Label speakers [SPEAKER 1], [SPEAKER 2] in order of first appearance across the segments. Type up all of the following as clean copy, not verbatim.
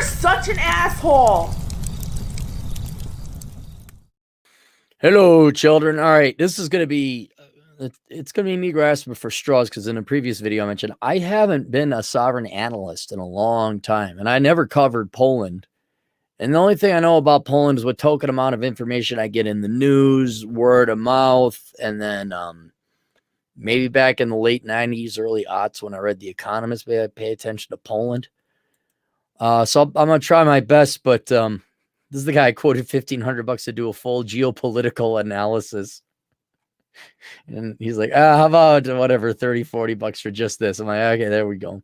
[SPEAKER 1] You're such an asshole.
[SPEAKER 2] Hello, children. All right, this is going to be, it's going to be me grasping for straws because in a previous video I mentioned I haven't been a sovereign analyst in a long time, and I never covered Poland. And the only thing I know about Poland is what token amount of information I get in the news, word of mouth, and then maybe back in the late 90s, early aughts when I read The Economist, I pay attention to Poland. So I'm going to try my best, but this is the guy I quoted $1,500 to do a full geopolitical analysis. And he's like, how about whatever, $30-40 for just this? I'm like, okay, there we go.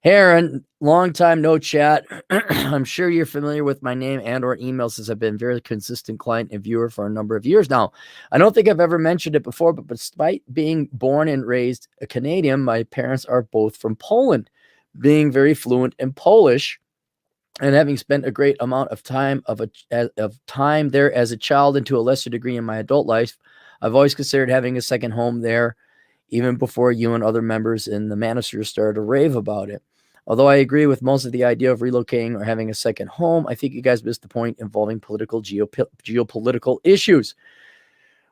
[SPEAKER 2] Aaron, long time no chat. I'm sure you're familiar with my name and or email since I've been a very consistent client and viewer for a number of years now. I don't think I've ever mentioned it before, but despite being born and raised a Canadian, my parents are both from Poland. Being very fluent in Polish and having spent a great amount of time there as a child and to a lesser degree in my adult life, I've always considered having a second home there, even before you and other members in the Manosphere started to rave about it. Although I agree with most of the idea of relocating or having a second home, I think you guys missed the point involving geopolitical issues.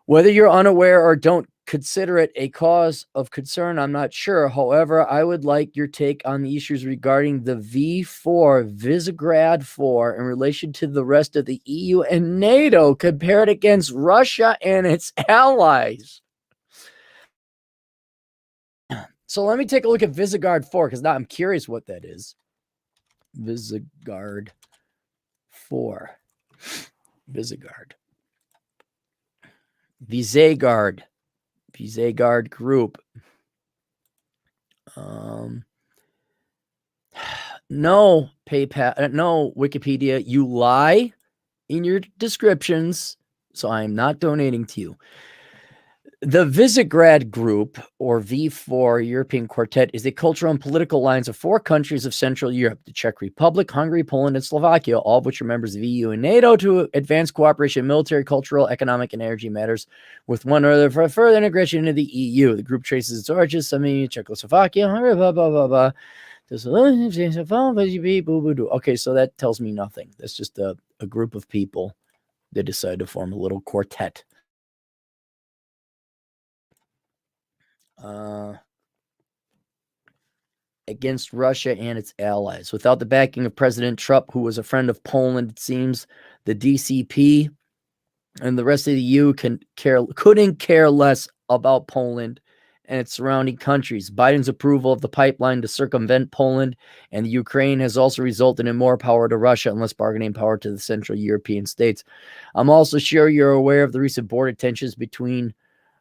[SPEAKER 2] Whether you're unaware or don't consider it a cause of concern, I'm not sure. However, I would like your take on the issues regarding the V4, Visegrad 4, in relation to the rest of the EU and NATO compared against Russia and its allies. So let me take a look at Visegrad 4, because now I'm curious what that is. Visegrad 4. Visegrad. Visegrad group. No, PayPal, no, Wikipedia, you lie in your descriptions, so I'm not donating to you. The Visegrad Group, or V4 European Quartet, is a cultural and political alliance of 4 countries of Central Europe, the Czech Republic, Hungary, Poland, and Slovakia, all of which are members of the EU and NATO, to advance cooperation in military, cultural, economic, and energy matters with one another for further integration into the EU. The group traces its origins, Czechoslovakia, Hungary, blah, blah, blah, blah. Okay, so that tells me nothing. That's just a group of people that decided to form a little quartet. Against Russia and its allies. Without the backing of President Trump, who was a friend of Poland, it seems the DCP and the rest of the EU couldn't care less about Poland and its surrounding countries. Biden's approval of the pipeline to circumvent Poland and the Ukraine has also resulted in more power to Russia and less bargaining power to the Central European states. I'm also sure you're aware of the recent border tensions between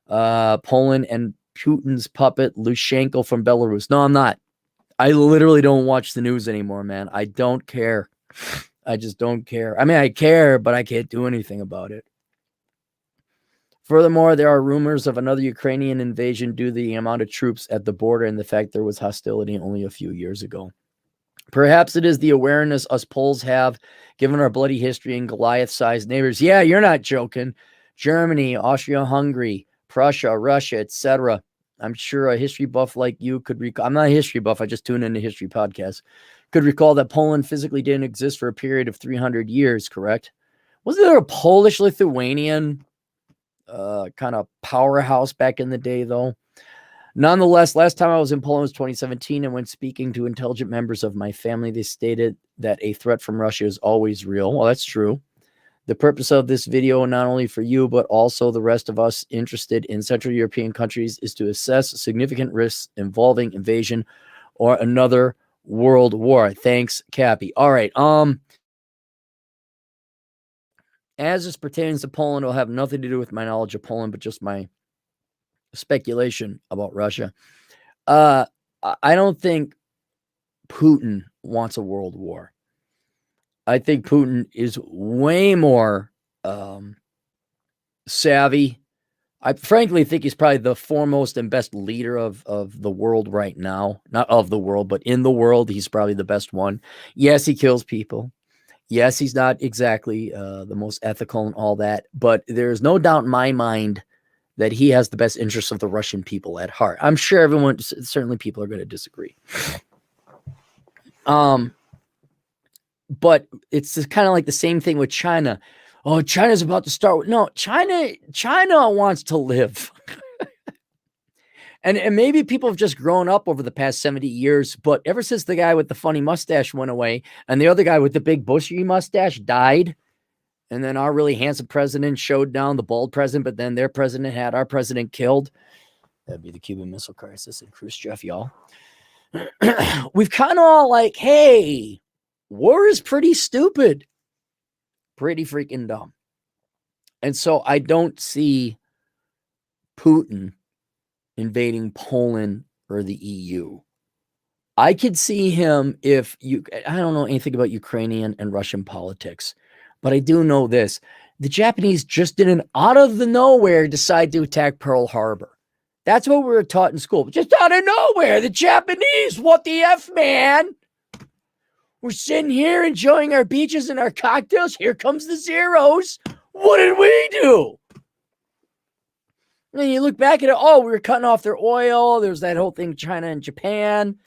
[SPEAKER 2] Poland and Putin's puppet Lushenko from Belarus. No, I'm not. I literally don't watch the news anymore, man. I don't care. I just don't care. I mean, I care, but I can't do anything about it. Furthermore, there are rumors of another Ukrainian invasion due to the amount of troops at the border and the fact there was hostility only a few years ago. Perhaps it is the awareness us Poles have, given our bloody history and Goliath-sized neighbors. Yeah, you're not joking. Germany, Austria-Hungary, Prussia, Russia, etc. I'm sure a history buff like you could recall. I'm not a history buff. I just tune into history podcasts. Could recall that Poland physically didn't exist for a period of 300 years, correct? Wasn't there a Polish-Lithuanian kind of powerhouse back in the day, though? Nonetheless, last time I was in Poland was 2017, and when speaking to intelligent members of my family, they stated that a threat from Russia is always real. Well, that's true. The purpose of this video, not only for you, but also the rest of us interested in Central European countries, is to assess significant risks involving invasion or another world war. Thanks, Cappy. All right. As this pertains to Poland, it'll have nothing to do with my knowledge of Poland, but just my speculation about Russia. I don't think Putin wants a world war. I think Putin is way more savvy. I frankly think he's probably the foremost and best leader of the world right now. Not of the world, but in the world, he's probably the best one. Yes, he kills people. Yes, he's not exactly the most ethical and all that, but there's no doubt in my mind that he has the best interests of the Russian people at heart. I'm sure certainly people are going to disagree. but it's kind of like the same thing with China. Oh, China's about to start. No, China wants to live. And maybe people have just grown up over the past 70 years, but ever since the guy with the funny mustache went away and the other guy with the big bushy mustache died, and then our really handsome president showed down the bald president, but then their president had our president killed. That'd be the Cuban Missile Crisis and Khrushchev, y'all. We've kind of all like, hey, war is pretty stupid, pretty freaking dumb. And so I don't see Putin invading Poland or the EU. I could see him if I don't know anything about Ukrainian and Russian politics, but I do know this. The Japanese just didn't out of the nowhere decide to attack Pearl Harbor. That's what we were taught in school. Just out of nowhere, the Japanese, what the F, man? We're sitting here enjoying our beaches and our cocktails. Here comes the Zeros. What did we do? And you look back at it, oh, we were cutting off their oil. There's that whole thing, China and Japan.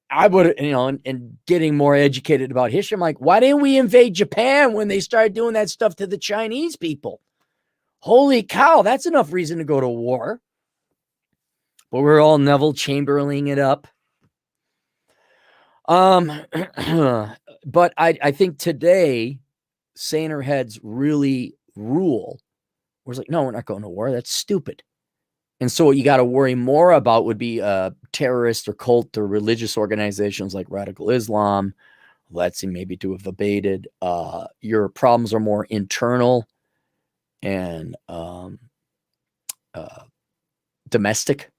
[SPEAKER 2] I would, and getting more educated about history. I'm like, why didn't we invade Japan when they started doing that stuff to the Chinese people? Holy cow, that's enough reason to go to war. But we're all Neville Chamberlaining it up. But I think today, saner heads really rule. We're like, no, we're not going to war. That's stupid. And so what you got to worry more about would be terrorist or cult or religious organizations like Radical Islam. Let's see, maybe to have abated. Your problems are more internal and domestic.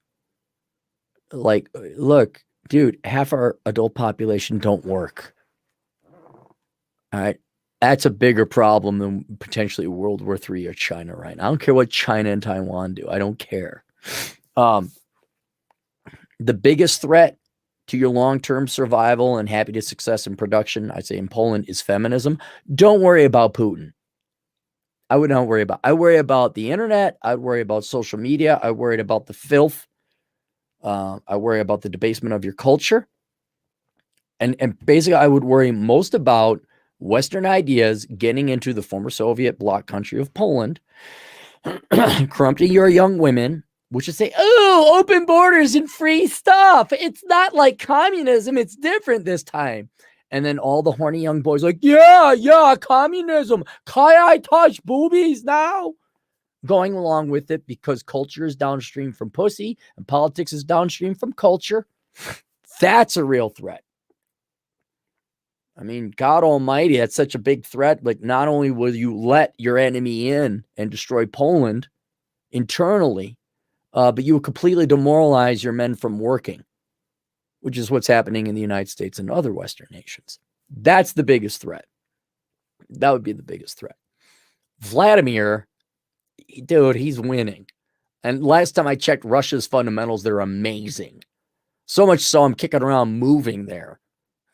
[SPEAKER 2] Like, look, dude, half our adult population don't work. All right. That's a bigger problem than potentially World War III or China right now. I don't care what China and Taiwan do. I don't care. The biggest threat to your long-term survival and happiness, success, and production, I'd say in Poland, is feminism. Don't worry about Putin. I would not worry about. I worry about the internet. I worry about social media. I worried about the filth. I worry about the debasement of your culture. And basically, I would worry most about Western ideas getting into the former Soviet bloc country of Poland, corrupting your young women, which is say, oh, open borders and free stuff. It's not like communism. It's different this time. And then all the horny young boys like, yeah, communism. Can I touch boobies now? Going along with it because culture is downstream from pussy and politics is downstream from culture. That's a real threat. I mean, God Almighty, that's such a big threat. Like, not only will you let your enemy in and destroy Poland internally, but you will completely demoralize your men from working, which is what's happening in the United States and other Western nations. That's the biggest threat. That would be the biggest threat. Vladimir, dude, he's winning. And last time I checked Russia's fundamentals, they're amazing. So much so I'm kicking around moving there.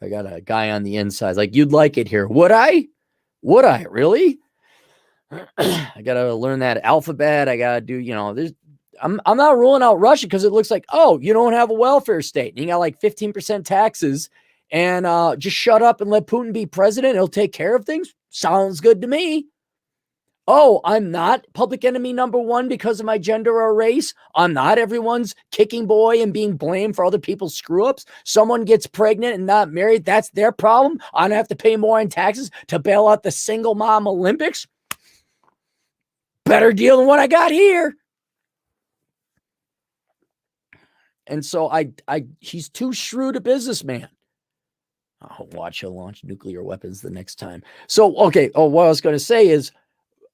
[SPEAKER 2] I got a guy on the inside. Like, you'd like it here. Would I? Would I? Really? I got to learn that alphabet. I got to do, I'm not ruling out Russia because it looks like, oh, you don't have a welfare state. You got like 15% taxes and just shut up and let Putin be president. He'll take care of things. Sounds good to me. Oh, I'm not public enemy number one because of my gender or race. I'm not everyone's kicking boy and being blamed for other people's screw ups. Someone gets pregnant and not married. That's their problem. I don't have to pay more in taxes to bail out the single mom Olympics. Better deal than what I got here. And so he's too shrewd a businessman. I'll watch he'll launch nuclear weapons the next time. So, okay. Oh, what I was going to say is,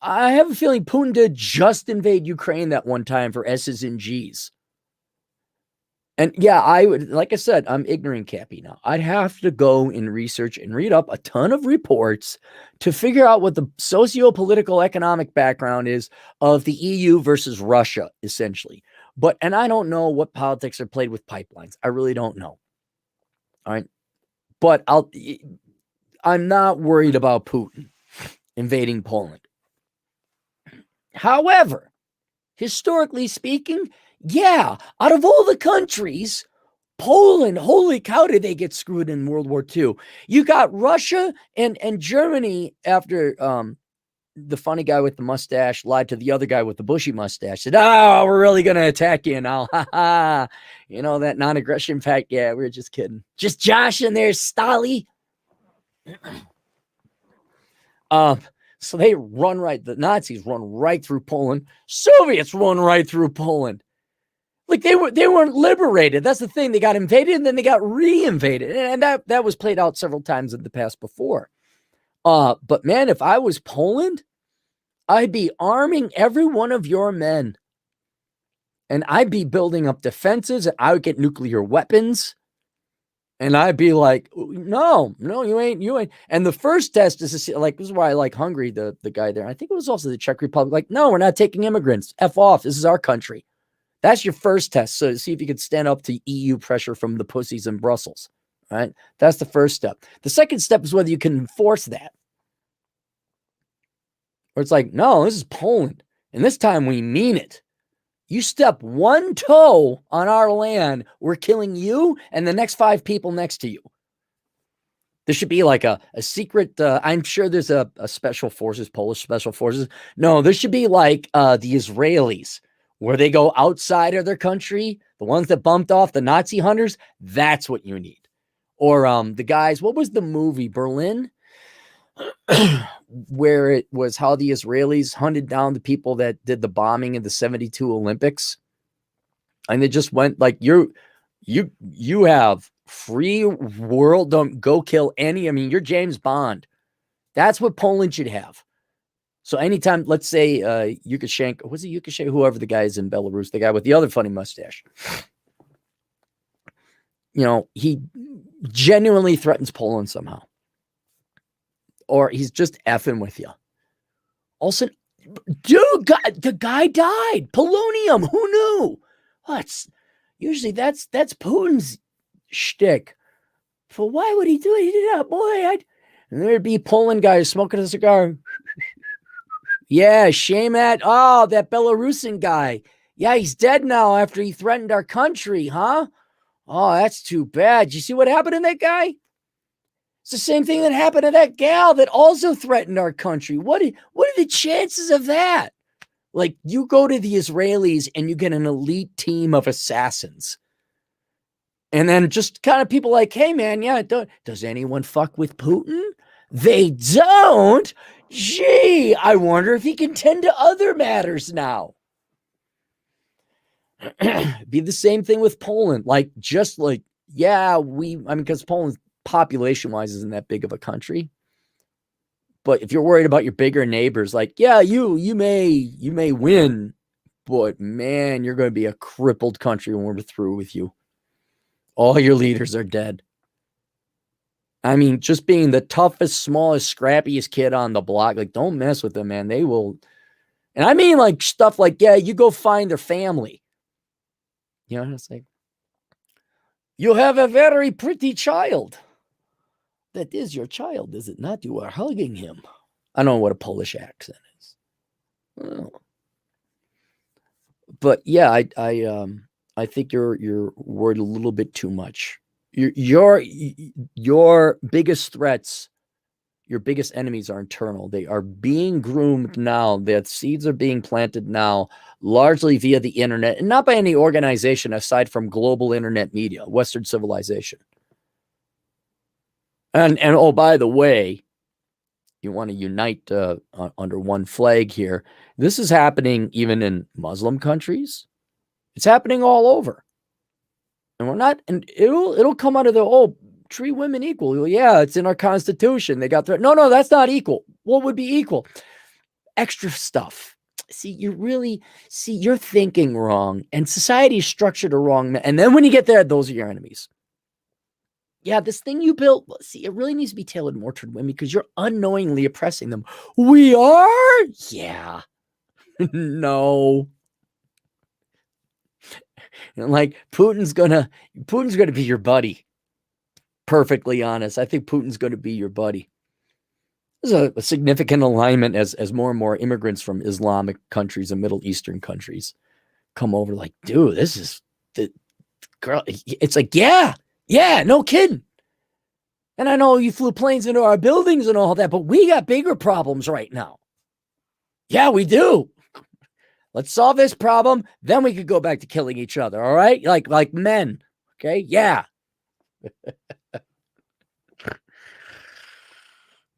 [SPEAKER 2] I have a feeling Putin did just invade Ukraine that one time for S's and G's. And yeah, I would, like I said, I'm ignorant, Cappy now. I'd have to go and research and read up a ton of reports to figure out what the socio-political economic background is of the EU versus Russia, essentially. And I don't know what politics are played with pipelines. I really don't know. All right. But I'm not worried about Putin invading Poland. However, historically speaking, yeah, out of all the countries, Poland, holy cow, did they get screwed in World War II? You got Russia and Germany after the funny guy with the mustache lied to the other guy with the bushy mustache. Said, "Oh, we're really going to attack you now." Ha ha. You know, that non-aggression pact. Yeah, we were just kidding. Just Josh in there, Stali. So they run right, the Nazis run right through Poland. Soviets run right through Poland. Like they weren't liberated. That's the thing. They got invaded and then they got re-invaded. And that was played out several times in the past before. But man, if I was Poland, I'd be arming every one of your men. And I'd be building up defenses, and I would get nuclear weapons. And I'd be like, no, you ain't. And the first test is to see, like, this is why I like Hungary, the guy there. I think it was also the Czech Republic. Like, no, we're not taking immigrants. F off. This is our country. That's your first test. So see if you could stand up to EU pressure from the pussies in Brussels. Right? That's the first step. The second step is whether you can enforce that. Or it's like, no, this is Poland. And this time we mean it. You step one toe on our land, we're killing you and the next 5 people next to you. There should be like a secret, I'm sure there's a special forces, Polish special forces. No, there should be like the Israelis, where they go outside of their country, the ones that bumped off the Nazi hunters. That's what you need. Or the guys, what was the movie, Berlin? Where it was how the Israelis hunted down the people that did the bombing in the 72 Olympics. And they just went like, you have free world. Don't go kill any. I mean, you're James Bond. That's what Poland should have. So anytime, let's say Lukashenko, was it Lukashenko? Whoever the guy is in Belarus, the guy with the other funny mustache. You know, he genuinely threatens Poland somehow. Or he's just effing with you. Also, dude, the guy died. Polonium. Who knew? Usually that's Putin's shtick. But why would he do it? He did that, boy. And there'd be Poland guy smoking a cigar. Yeah, shame that. Oh, that Belarusian guy. Yeah, he's dead now after he threatened our country, huh? Oh, that's too bad. You see what happened to that guy? It's the same thing that happened to that gal that also threatened our country. What are the chances of that? Like, you go to the Israelis and you get an elite team of assassins. And then just kind of people like, hey, man, yeah, does anyone fuck with Putin? They don't. Gee, I wonder if he can tend to other matters now. Be the same thing with Poland. Like, just like, yeah, because Poland population-wise isn't that big of a country. But if you're worried about your bigger neighbors, like, yeah, you may win, but man, you're going to be a crippled country when we're through with you. All your leaders are dead. I mean, just being the toughest, smallest, scrappiest kid on the block, like, don't mess with them, man. They will. And I mean, like, stuff like, yeah, you go find their family. You know, it's like, you have a very pretty child. That is your child, is it not? You are hugging him. I don't know what a Polish accent is. Oh. But yeah, I think you're worried a little bit too much. Your biggest threats, your biggest enemies are internal. They are being groomed now. The seeds are being planted now, largely via the internet, and not by any organization aside from global internet media, Western civilization. And oh, by the way, you want to unite under one flag here. This is happening even in Muslim countries. It's happening all over. And we're not, and it'll come out of the, treat women equal. Yeah, it's in our constitution. They got threat. No, that's not equal. What would be equal? Extra stuff. See, you're thinking wrong, and society is structured wrong. And then when you get there, those are your enemies. Yeah, this thing you built, see, it really needs to be tailored more toward women because you're unknowingly oppressing them. We are? Yeah. No. And like, Putin's gonna be your buddy. Perfectly honest. I think Putin's going to be your buddy. There's a significant alignment as more and more immigrants from Islamic countries and Middle Eastern countries come over. Like, dude, this is girl, it's like, yeah, no kidding. And I know you flew planes into our buildings and all that, but we got bigger problems right now. Yeah, we do. Let's solve this problem. Then we could go back to killing each other. All right. Like men. Okay. Yeah.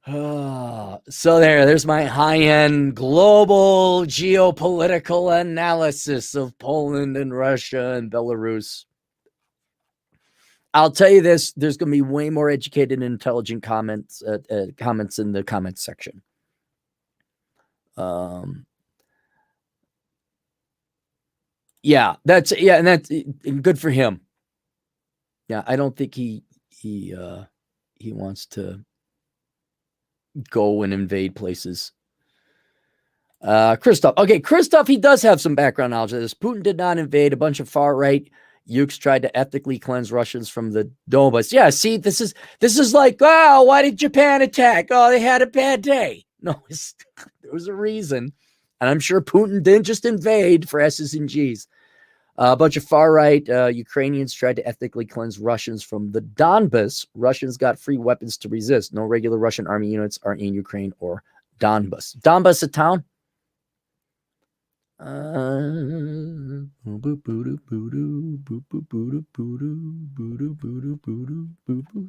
[SPEAKER 2] So there's my high-end global geopolitical analysis of Poland and Russia and Belarus. I'll tell you this, there's going to be way more educated and intelligent comments in the comments section. Yeah, and that's good for him. Yeah, I don't think he wants to go and invade places. Christoph. Okay, Christoph, he does have some background knowledge of this. Putin did not invade. A bunch of far-right Ukes tried to ethically cleanse Russians from the Donbass. Yeah, see, this is like, oh, why did Japan attack? Oh, they had a bad day. No, there was a reason. And I'm sure Putin didn't just invade for S's and G's. A bunch of far-right Ukrainians tried to ethically cleanse Russians from the Donbass. Russians got free weapons to resist. No regular Russian army units are in Ukraine or Donbass. Donbass, a town?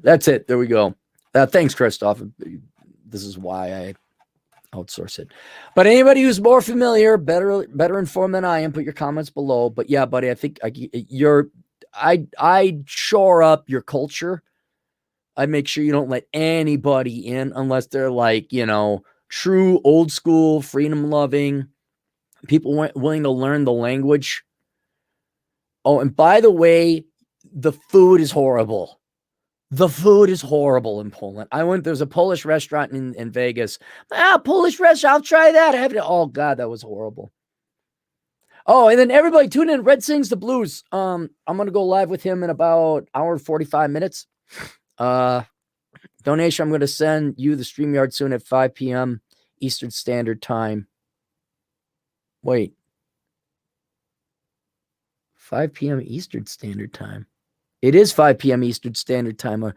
[SPEAKER 2] That's it. There we go. Thanks, Christoph. This is why I outsource it. But anybody who's more familiar, better informed than I am, put your comments below. But yeah, buddy, I think I shore up your culture. I make sure you don't let anybody in unless they're like, true old school, freedom loving people willing to learn the language. Oh, and by the way, the food is horrible. The food is horrible in Poland. There's a Polish restaurant in Vegas. Polish restaurant, I'll try that. Oh, God, that was horrible. Oh, and then everybody tune in. Red Sings the Blues. I'm going to go live with him in about hour and 45 minutes. Donation, I'm going to send you the StreamYard soon at 5 p.m. Eastern Standard Time. Wait. 5 p.m. Eastern Standard Time. It is 5 p.m. Eastern Standard Time.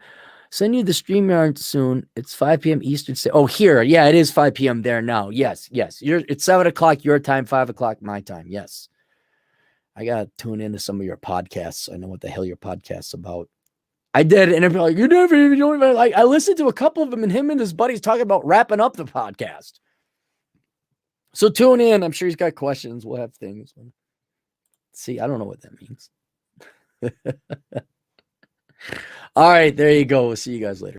[SPEAKER 2] Send you the StreamYard soon. It's 5 p.m. Eastern. Oh, here. Yeah, it is 5 p.m. there now. Yes. It's 7 o'clock your time, 5 o'clock my time. Yes. I got to tune into some of your podcasts. I know what the hell your podcast's about. I did. And everybody's like, you never even know. Like, I listened to a couple of them and him and his buddies talking about wrapping up the podcast. So tune in. I'm sure he's got questions. We'll have things. See, I don't know what that means. All right, there you go. We'll see you guys later.